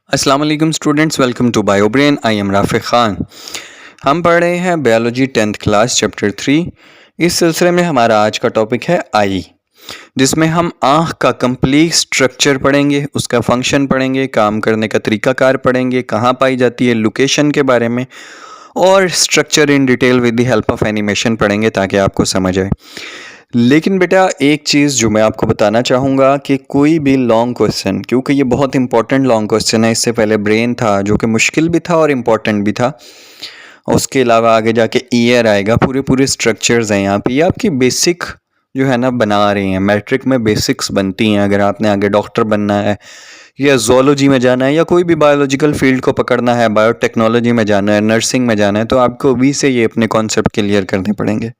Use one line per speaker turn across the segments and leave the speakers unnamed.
अस्सलाम वालेकुम students, welcome to Bio Brain. I am Rafiq Khan. हम पढ़ रहे हैं बायोलॉजी 10th क्लास चैप्टर 3। इस सिलसिले में हमारा आज का टॉपिक है आई, जिसमें हम आँख का कंप्लीट स्ट्रक्चर पढ़ेंगे, उसका फंक्शन पढ़ेंगे, काम करने का तरीकाकार पढ़ेंगे, कहाँ पाई जाती है, लोकेशन के बारे में और structure in detail with the help of animation पढ़ेंगे ताकि आपको समझ आए। लेकिन बेटा एक चीज़ जो मैं आपको बताना चाहूँगा कि कोई भी लॉन्ग क्वेश्चन, क्योंकि ये बहुत इंपॉर्टेंट लॉन्ग क्वेश्चन है, इससे पहले ब्रेन था जो कि मुश्किल भी था और इम्पॉर्टेंट भी था, उसके अलावा आगे जाके ईयर आएगा, पूरे पूरे स्ट्रक्चर्स हैं यहाँ पे। ये आपकी बेसिक जो है ना बना रहे हैं, मैट्रिक में बेसिक्स बनती हैं। अगर आपने आगे डॉक्टर बनना है या जोलॉजी में जाना है या कोई भी बायोलॉजिकल फील्ड को पकड़ना है, बायोटेक्नोलॉजी में जाना है, नर्सिंग में जाना है, तो आपको अभी से ये अपने कॉन्सेप्ट क्लियर करने पड़ेंगे।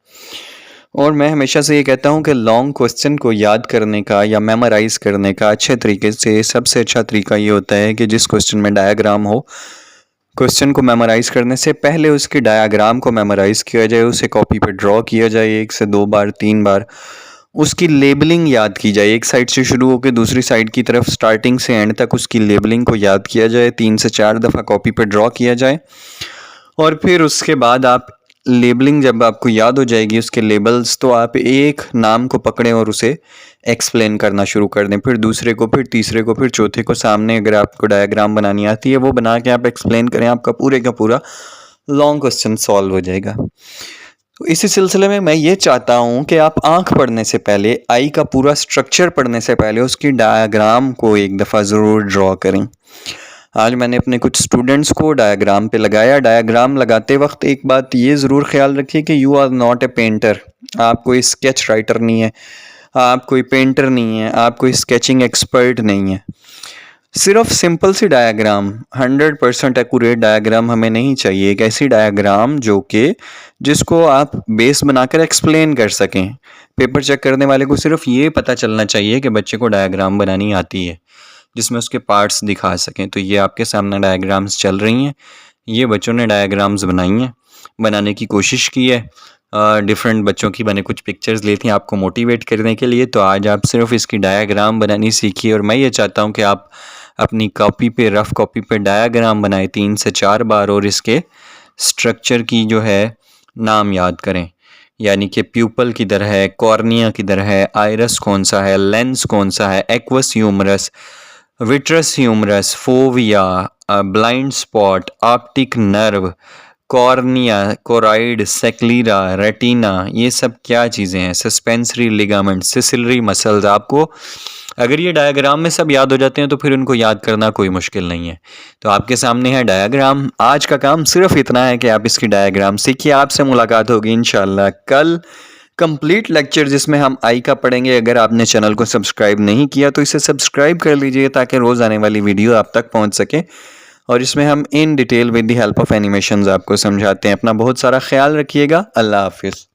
और मैं हमेशा से ये कहता हूँ कि लॉन्ग क्वेश्चन को याद करने का या मेमोराइज़ करने का अच्छे तरीके से सबसे अच्छा तरीका ये होता है कि जिस क्वेश्चन में डायग्राम हो, क्वेश्चन को मेमोराइज़ करने से पहले उसके डायग्राम को मेमोराइज़ किया जाए, उसे कॉपी पे ड्रॉ किया जाए 1 से 2 बार 3 बार, उसकी लेबलिंग याद की जाए, एक साइड से शुरू होकर दूसरी साइड की तरफ स्टार्टिंग से एंड तक उसकी लेबलिंग को याद किया जाए, 3 से 4 दफ़ा कॉपी पे ड्रॉ किया जाए। और फिर उसके बाद आप लेबलिंग जब आपको याद हो जाएगी, उसके लेबल्स, तो आप एक नाम को पकड़ें और उसे एक्सप्लेन करना शुरू कर दें, फिर दूसरे को, फिर तीसरे को, फिर चौथे को। सामने अगर आपको डायग्राम बनानी आती है वो बना के आप एक्सप्लेन करें, आपका पूरे का पूरा लॉन्ग क्वेश्चन सॉल्व हो जाएगा। तो इसी सिलसिले में मैं ये चाहता हूँ कि आप आँख पढ़ने से पहले, आई का पूरा स्ट्रक्चर पढ़ने से पहले उसकी डायग्राम को एक दफ़ा ज़रूर ड्रॉ करें। आज मैंने अपने कुछ स्टूडेंट्स को डायग्राम पे लगाया। डायग्राम लगाते वक्त एक बात ये ज़रूर ख्याल रखिए कि you are not a painter. आप कोई स्केच राइटर नहीं है, आप कोई पेंटर नहीं है, आप कोई स्केचिंग एक्सपर्ट नहीं है। सिर्फ simple C diagram, 100% accurate diagram हमें नहीं चाहिए। एक ऐसी डायग्राम जो कि जिसको आप बेस बनाकर एक्सप्लेन कर सकें। पेपर चेक करने वाले को सिर्फ ये पता चलना चाहिए कि बच्चे को डायग्राम बनानी आती है, जिसमें उसके पार्ट्स दिखा सकें। तो ये आपके सामने डायग्राम्स चल रही हैं, ये बच्चों ने डायग्राम्स बनाई हैं, बनाने की कोशिश की है। डिफरेंट बच्चों की मैंने कुछ पिक्चर्स ली थी आपको मोटिवेट करने के लिए। तो आज आप सिर्फ इसकी डायग्राम बनानी सीखिए और मैं ये चाहता हूँ कि आप अपनी कॉपी पे, रफ़ कॉपी पे डायग्राम बनाएं 3 से 4 बार और इसके स्ट्रक्चर की जो है नाम याद करें। यानी कि प्यूपल किधर है, कॉर्निया किधर है, आइरस कौन सा है, लेंस कौन सा है, aqueous humour, vitreous humour, fovea, blind spot, optic nerve, cornea, choroid, sclera, retina, ये सब क्या चीज़ें हैं, सस्पेंसरी लिगामेंट, सिसिलरी मसल्स। आपको अगर ये डायग्राम में सब याद हो जाते हैं तो फिर उनको याद करना कोई मुश्किल नहीं है। तो आपके सामने है डायग्राम। आज का काम सिर्फ इतना है कि आप इसकी डायग्राम सीखिए। आपसे मुलाकात होगी इंशाल्लाह कल कंप्लीट लेक्चर, जिसमें हम आई का पढ़ेंगे। अगर आपने चैनल को सब्सक्राइब नहीं किया तो इसे सब्सक्राइब कर लीजिए ताकि रोज़ आने वाली वीडियो आप तक पहुंच सके और इसमें हम in detail with the help of animations आपको समझाते हैं। अपना बहुत सारा ख्याल रखिएगा। अल्लाह हाफिज़।